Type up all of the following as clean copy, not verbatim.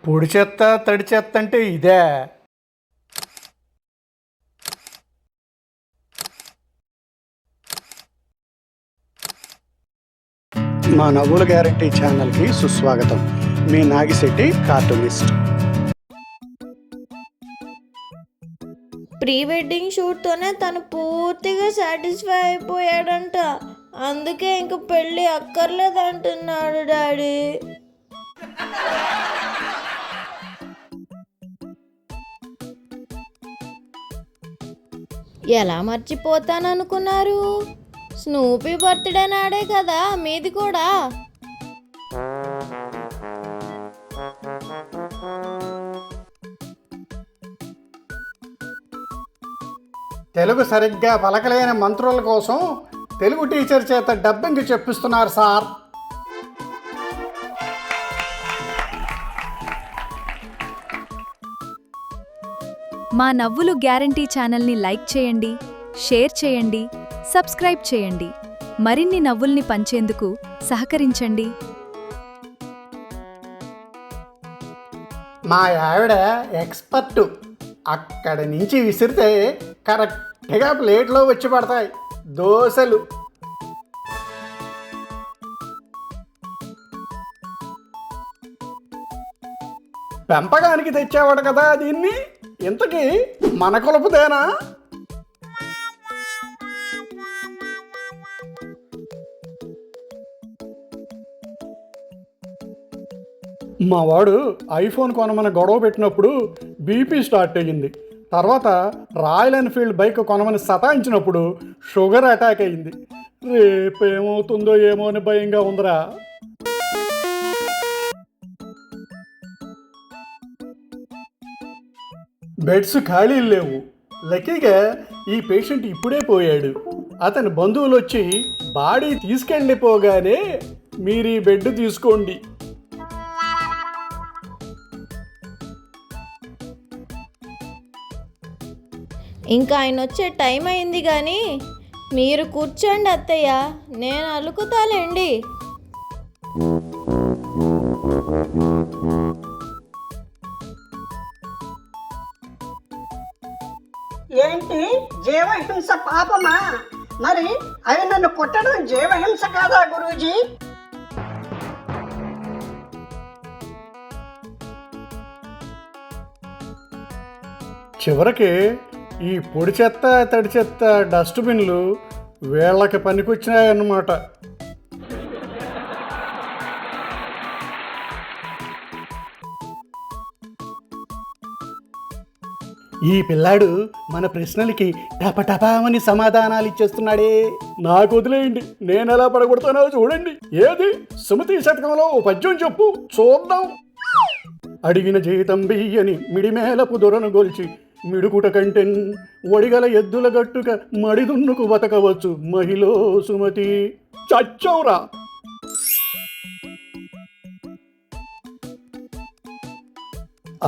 పొడి చెత్త తడి చెత్త అంటే ఇదే. మా నవ్వుల గ్యారెంటీ ఛానల్కి సుస్వాగతం. మీ నాగిశెట్టి కార్టూనిస్ట్. ప్రీ వెడ్డింగ్ షూట్తోనే తను పూర్తిగా సాటిస్ఫై అయిపోయాడంట. అందుకే ఇంక పెళ్ళి అక్కర్లేదంటున్నాడు డాడీ. ఎలా మర్చిపోతాననుకున్నారు? స్నూపీ బర్త్డే నాడే కదా మీది కూడా. తెలుగు సరిగ్గా పలకలేని మంత్రుల కోసం తెలుగు టీచర్ చేత డబ్బింగ్ చెప్పిస్తున్నారు సార్. మా నవ్వులు గ్యారెంటీ ఛానల్ని లైక్ చేయండి, షేర్ చేయండి, సబ్స్క్రైబ్ చేయండి. మరిన్ని నవ్వుల్ని పంచేందుకు సహకరించండి. మా ఆవిడ ఎక్స్పర్టు. అక్కడి నుంచి విసిరితే కరెక్ట్గా ప్లేట్లో వచ్చి పడతాయి దోశలు. పెంపకానికి తెచ్చేవాడు కదా దీన్ని, ఇంతకీ మన కొలుపుదేనా? మా వాడు ఐఫోన్ కొనమని గొడవ పెట్టినప్పుడు బీపీ స్టార్ట్ అయ్యింది. తర్వాత రాయల్ ఎన్ఫీల్డ్ బైక్ కొనమని సతాయించినప్పుడు షుగర్ అటాక్ అయ్యింది. రేపేమవుతుందో ఏమో అని భయంగా ఉందిరా. బెడ్స్ ఖాళీలు లేవు. లక్కీగా ఈ పేషెంట్ ఇప్పుడే పోయాడు. అతని బంధువులు వచ్చి బాడీ తీసుకెళ్ళిపోగానే మీరు ఈ బెడ్ తీసుకోండి. ఇంకా ఆయన వచ్చే టైం అయింది కానీ మీరు కూర్చోండి అత్తయ్య, నేను అలుకుతాలేండి. ఏంటి జీవహింస పాపమా? మరి అవి నన్ను కొట్టడం జీవహింస కాదా గురూజీ? చివరికి ఈ పొడి చెత్త తడి చెత్త డస్ట్బిన్లు వీళ్ళకి పనికొచ్చినాయన్నమాట. ఈ పిల్లాడు మన ప్రశ్నలకి టపటపామని సమాధానాలు ఇచ్చేస్తున్నాడే. నాకు వదిలేయండి, నేను ఎలా పడగొడతానో చూడండి. ఏది సుమతి శతకంలో ఓ పద్యం చెప్పు చూద్దాం. అడిగిన జీతం బియ్యని మిడిమేలపు దొరను గొల్చి మిడుకుట కంటెన్ ఒడిగల ఎద్దుల గట్టుక మడిదున్నుకు బతకవచ్చు మహిళో సుమతి. చచ్చౌరా.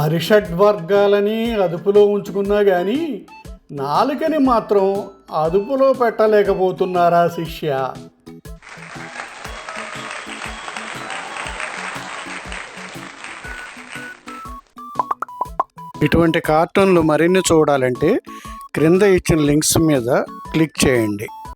అరిషడ్వర్గాలని అదుపులో ఉంచుకున్నా కానీ నాలుకని మాత్రం అదుపులో పెట్టలేకపోతున్నారా శిష్య? ఇటువంటి కార్టూన్లు మరిన్ని చూడాలంటే క్రింద ఇచ్చిన లింక్స్ మీద క్లిక్ చేయండి.